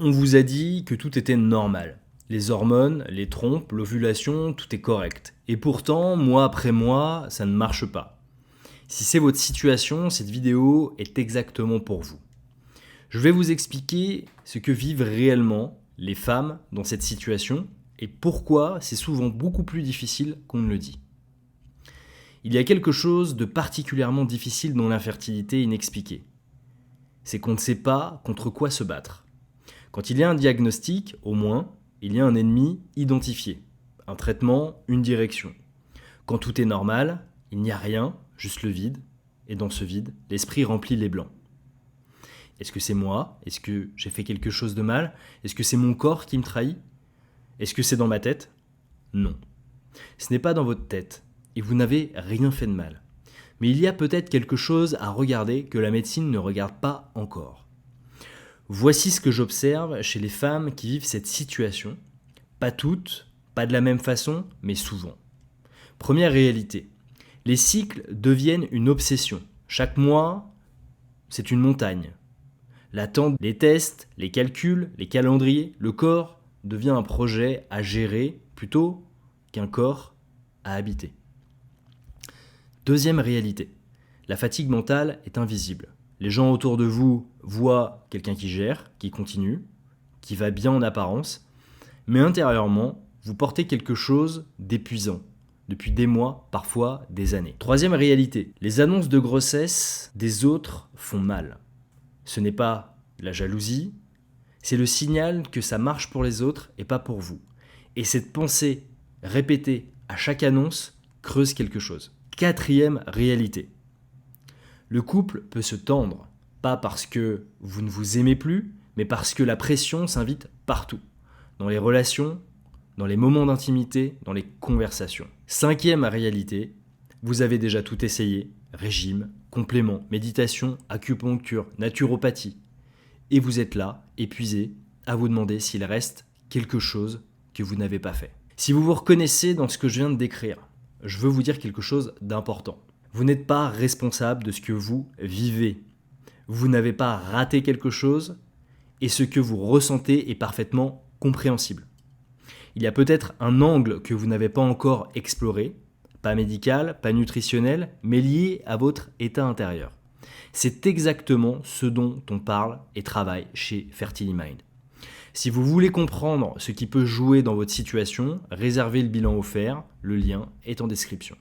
On vous a dit que tout était normal. Les hormones, les trompes, l'ovulation, tout est correct. Et pourtant, mois après mois, ça ne marche pas. Si c'est votre situation, cette vidéo est exactement pour vous. Je vais vous expliquer ce que vivent réellement les femmes dans cette situation et pourquoi c'est souvent beaucoup plus difficile qu'on ne le dit. Il y a quelque chose de particulièrement difficile dans l'infertilité inexpliquée. C'est qu'on ne sait pas contre quoi se battre. Quand il y a un diagnostic, au moins, il y a un ennemi identifié, un traitement, une direction. Quand tout est normal, il n'y a rien, juste le vide, et dans ce vide, l'esprit remplit les blancs. Est-ce que c'est moi? Est-ce que j'ai fait quelque chose de mal? Est-ce que c'est mon corps qui me trahit? Est-ce que c'est dans ma tête? Non. Ce n'est pas dans votre tête, et vous n'avez rien fait de mal. Mais il y a peut-être quelque chose à regarder que la médecine ne regarde pas encore. Voici ce que j'observe chez les femmes qui vivent cette situation. Pas toutes, pas de la même façon, mais souvent. Première réalité, les cycles deviennent une obsession. Chaque mois, c'est une montagne. L'attente, les tests, les calculs, les calendriers, le corps devient un projet à gérer plutôt qu'un corps à habiter. Deuxième réalité, la fatigue mentale est invisible. Les gens autour de vous voient quelqu'un qui gère, qui continue, qui va bien en apparence, mais intérieurement, vous portez quelque chose d'épuisant, depuis des mois, parfois des années. Troisième réalité, les annonces de grossesse des autres font mal. Ce n'est pas la jalousie, c'est le signal que ça marche pour les autres et pas pour vous. Et cette pensée répétée à chaque annonce creuse quelque chose. Quatrième réalité, le couple peut se tendre, pas parce que vous ne vous aimez plus, mais parce que la pression s'invite partout, dans les relations, dans les moments d'intimité, dans les conversations. Cinquième réalité, vous avez déjà tout essayé, régime, compléments, méditation, acupuncture, naturopathie, et vous êtes là, épuisé, à vous demander s'il reste quelque chose que vous n'avez pas fait. Si vous vous reconnaissez dans ce que je viens de décrire, je veux vous dire quelque chose d'important. Vous n'êtes pas responsable de ce que vous vivez. Vous n'avez pas raté quelque chose et ce que vous ressentez est parfaitement compréhensible. Il y a peut-être un angle que vous n'avez pas encore exploré, pas médical, pas nutritionnel, mais lié à votre état intérieur. C'est exactement ce dont on parle et travaille chez Fertily Mind. Si vous voulez comprendre ce qui peut jouer dans votre situation, réservez le bilan offert, le lien est en description.